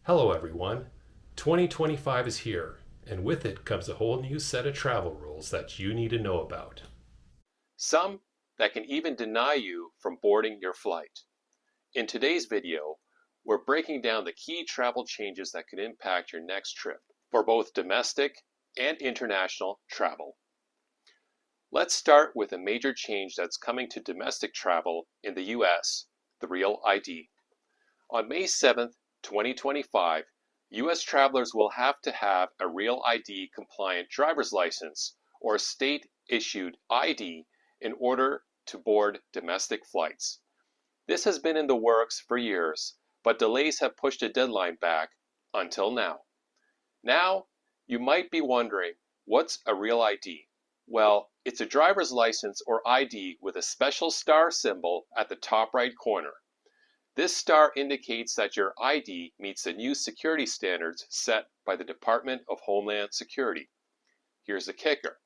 Hello everyone. 2025 is here, and with it comes a whole new set of travel rules that you need to know about. Some that can even deny you from boarding your flight. In today's video, we're breaking down the key travel changes that could impact your next trip for both domestic and international travel. Let's start with a major change that's coming to domestic travel in the US, the Real ID. On May 7th, 2025, US travelers will have to have a Real ID compliant driver's license or state issued ID in order to board domestic flights. This has been in the works for years, but delays have pushed the deadline back until now. Now, you might be wondering, what's a Real ID? Well, it's a driver's license or ID with a special star symbol at the top right corner. This star indicates that your ID meets the new security standards set by the Department of Homeland Security. Here's the kicker.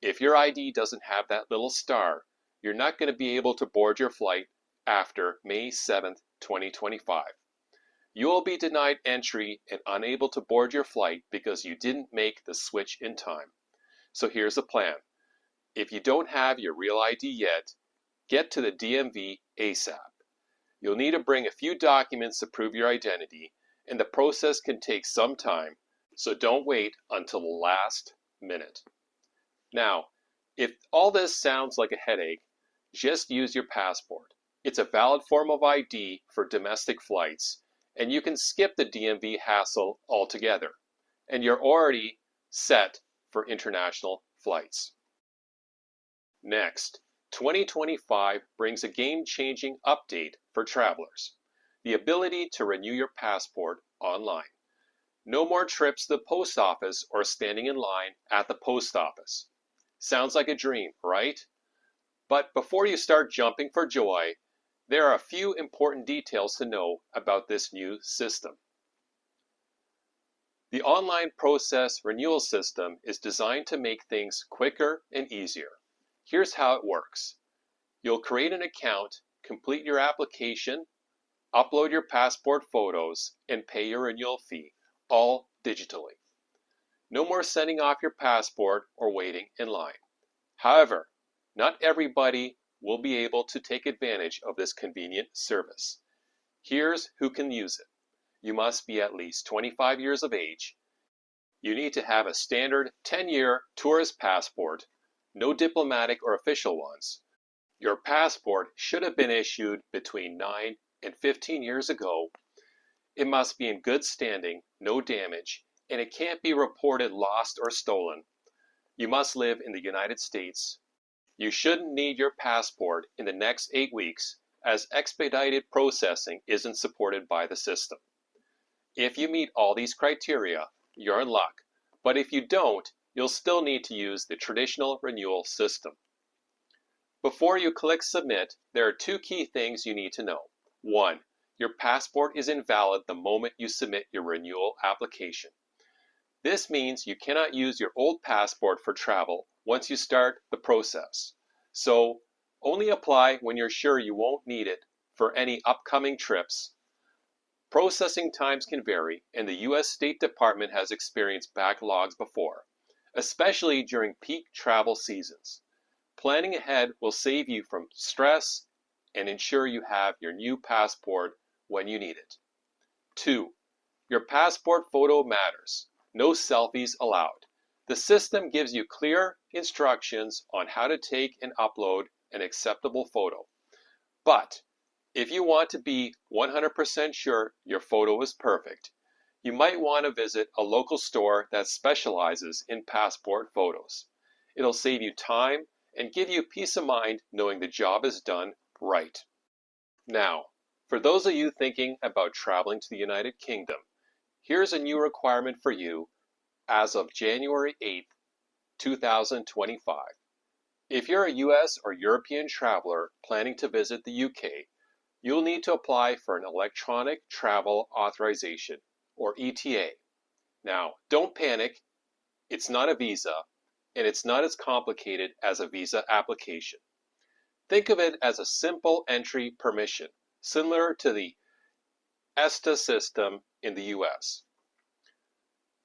If your ID doesn't have that little star, you're not going to be able to board your flight after May 7th, 2025. You will be denied entry and unable to board your flight because you didn't make the switch in time. So here's the plan. If you don't have your Real ID yet, get to the DMV ASAP. You'll need to bring a few documents to prove your identity, and the process can take some time, so don't wait until the last minute. Now, if all this sounds like a headache, just use your passport. It's a valid form of ID for domestic flights, and you can skip the DMV hassle altogether, and you're already set for international flights. Next, 2025 brings a game-changing update for travelers, the ability to renew your passport online. No more trips to the post office or standing in line at the post office. Sounds like a dream, right? But before you start jumping for joy, there are a few important details to know about this new system. The online process renewal system is designed to make things quicker and easier. Here's how it works. You'll create an account, complete your application, upload your passport photos, and pay your renewal fee, all digitally. No more sending off your passport or waiting in line. However, not everybody will be able to take advantage of this convenient service. Here's who can use it. You must be at least 25 years of age. You need to have a standard 10-year tourist passport, no diplomatic or official ones. Your passport should have been issued between 9 and 15 years ago. It must be in good standing, no damage, and it can't be reported lost or stolen. You must live in the United States. You shouldn't need your passport in the next 8 weeks, as expedited processing isn't supported by the system. If you meet all these criteria, you're in luck, but if you don't, you'll still need to use the traditional renewal system. Before you click submit, there are two key things you need to know. One, your passport is invalid the moment you submit your renewal application. This means you cannot use your old passport for travel once you start the process. So, only apply when you're sure you won't need it for any upcoming trips. Processing times can vary, and the U.S. State Department has experienced backlogs before, especially during peak travel seasons. Planning ahead will save you from stress and ensure you have your new passport when you need it. 2. Your passport photo matters. No selfies allowed. The system gives you clear instructions on how to take and upload an acceptable photo. But if you want to be 100% sure your photo is perfect, you might want to visit a local store that specializes in passport photos. It'll save you time and give you peace of mind knowing the job is done right. Now, for those of you thinking about traveling to the United Kingdom, here's a new requirement for you as of January 8th, 2025. If you're a US or European traveler planning to visit the UK, you'll need to apply for an electronic travel authorization, or ETA. Now, don't panic. It's not a visa, and it's not as complicated as a visa application. Think of it as a simple entry permission, similar to the ESTA system in the US.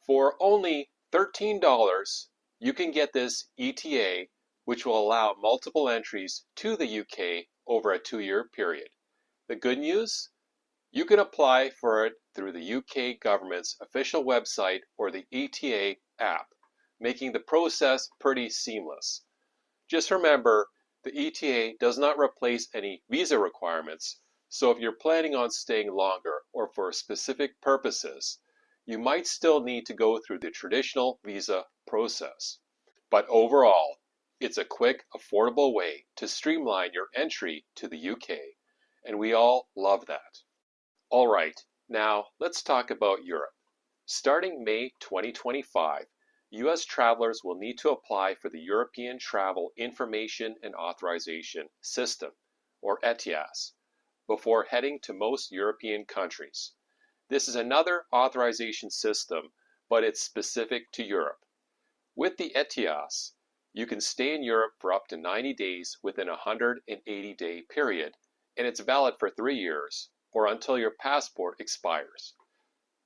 For only $13, you can get this ETA, which will allow multiple entries to the UK over a 2-year period. The good news? You can apply for it through the UK government's official website or the ETA app, making the process pretty seamless. Just remember, the ETA does not replace any visa requirements, so if you're planning on staying longer or for specific purposes, you might still need to go through the traditional visa process. But overall, it's a quick, affordable way to streamline your entry to the UK, and we all love that. All right, now let's talk about Europe. Starting May 2025, U.S. travelers will need to apply for the European Travel Information and Authorization System, or ETIAS, before heading to most European countries. This is another authorization system, but it's specific to Europe. With the ETIAS, you can stay in Europe for up to 90 days within a 180-day period, and it's valid for 3 years, or until your passport expires.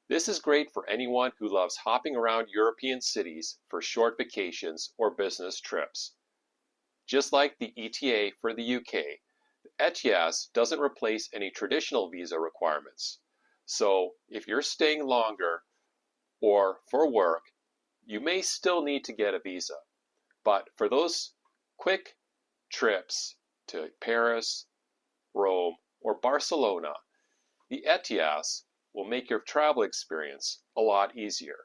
This is great for anyone who loves hopping around European cities for short vacations or business trips. Just like the ETA for the UK, the ETIAS doesn't replace any traditional visa requirements. So if you're staying longer or for work, you may still need to get a visa. But for those quick trips to Paris, Rome, or Barcelona, the ETIAS will make your travel experience a lot easier.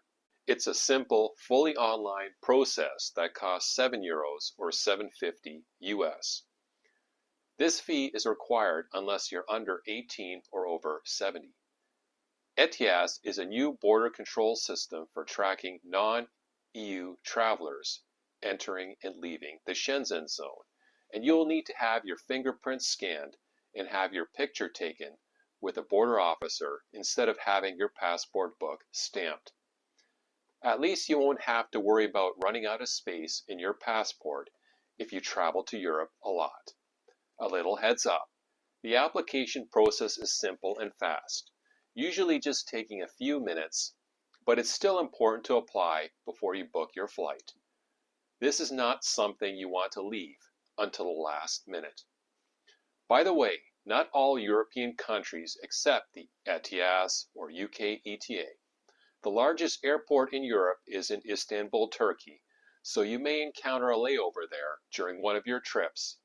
It's a simple, fully online process that costs €7 or $7.50 US. This fee is required unless you're under 18 or over 70. ETIAS is a new border control system for tracking non-EU travelers entering and leaving the Schengen zone, and you'll need to have your fingerprints scanned and have your picture taken with a border officer instead of having your passport book stamped. At least you won't have to worry about running out of space in your passport if you travel to Europe a lot. A little heads up, the application process is simple and fast, usually just taking a few minutes, but it's still important to apply before you book your flight. This is not something you want to leave until the last minute. By the way, not all European countries accept the ETIAS or UK ETA. The largest airport in Europe is in Istanbul, Turkey, so you may encounter a layover there during one of your trips.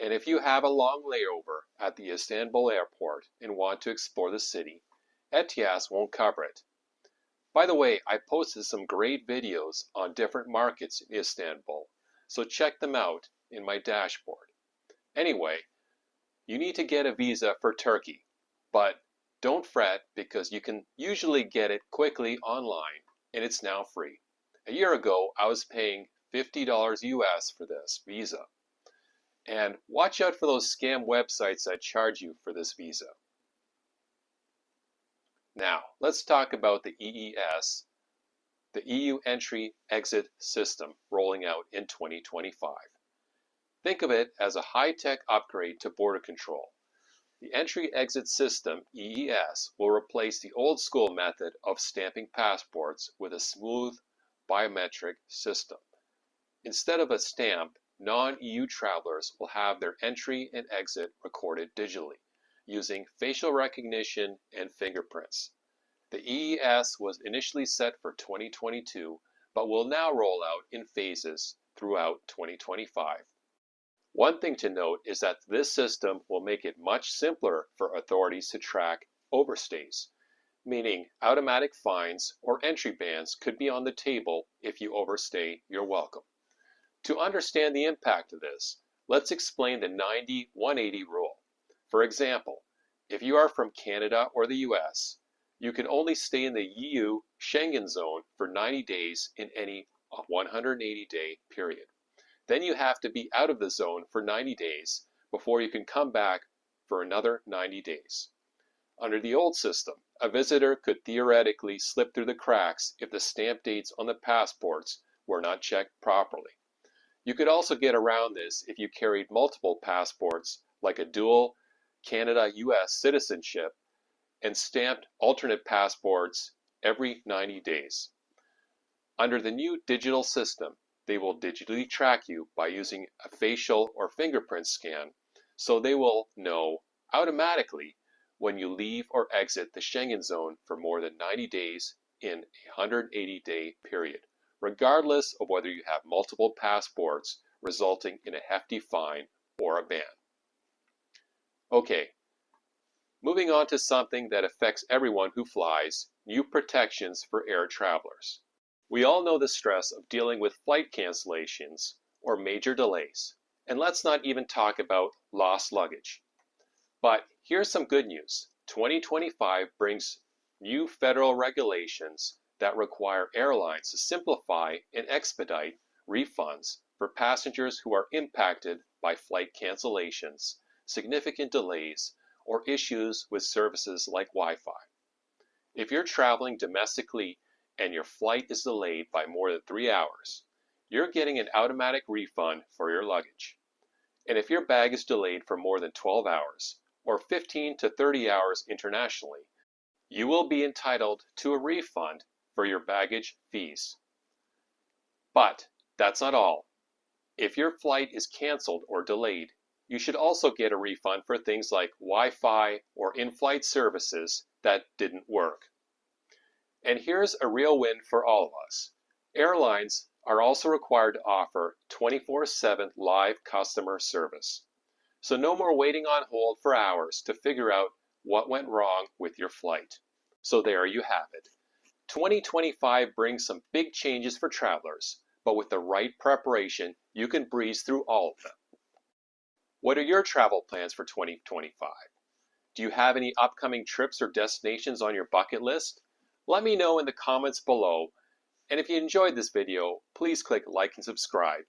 And if you have a long layover at the Istanbul airport and want to explore the city, ETIAS won't cover it. By the way, I posted some great videos on different markets in Istanbul, so check them out in my dashboard. Anyway, you need to get a visa for Turkey, but don't fret because you can usually get it quickly online and it's now free. A year ago, I was paying $50 US for this visa. And watch out for those scam websites that charge you for this visa. Now, let's talk about the EES, the EU Entry-Exit System, rolling out in 2025. Think of it as a high-tech upgrade to border control. The Entry-Exit System, EES, will replace the old-school method of stamping passports with a smooth biometric system. Instead of a stamp, non-EU travelers will have their entry and exit recorded digitally, using facial recognition and fingerprints. The EES was initially set for 2022, but will now roll out in phases throughout 2025. One thing to note is that this system will make it much simpler for authorities to track overstays, meaning automatic fines or entry bans could be on the table if you overstay your welcome. To understand the impact of this, let's explain the 90-180 rule. For example, if you are from Canada or the US, you can only stay in the EU Schengen zone for 90 days in any 180-day period. Then you have to be out of the zone for 90 days before you can come back for another 90 days. Under the old system, a visitor could theoretically slip through the cracks if the stamp dates on the passports were not checked properly. You could also get around this if you carried multiple passports, like a dual Canada-US citizenship, and stamped alternate passports every 90 days. Under the new digital system, they will digitally track you by using a facial or fingerprint scan, so they will know automatically when you leave or exit the Schengen zone for more than 90 days in a 180-day period, regardless of whether you have multiple passports, resulting in a hefty fine or a ban. Okay, moving on to something that affects everyone who flies, new protections for air travelers. We all know the stress of dealing with flight cancellations or major delays, and let's not even talk about lost luggage. But here's some good news. 2025 brings new federal regulations that require airlines to simplify and expedite refunds for passengers who are impacted by flight cancellations, significant delays, or issues with services like Wi-Fi. If you're traveling domestically and your flight is delayed by more than 3 hours, you're getting an automatic refund for your luggage. And if your bag is delayed for more than 12 hours, or 15 to 30 hours internationally, you will be entitled to a refund for your baggage fees. But that's not all. If your flight is canceled or delayed, you should also get a refund for things like Wi-Fi or in-flight services that didn't work. And here's a real win for all of us. Airlines are also required to offer 24/7 live customer service. So no more waiting on hold for hours to figure out what went wrong with your flight. So there you have it. 2025 brings some big changes for travelers, but with the right preparation, you can breeze through all of them. What are your travel plans for 2025? Do you have any upcoming trips or destinations on your bucket list? Let me know in the comments below, and if you enjoyed this video, please click like and subscribe.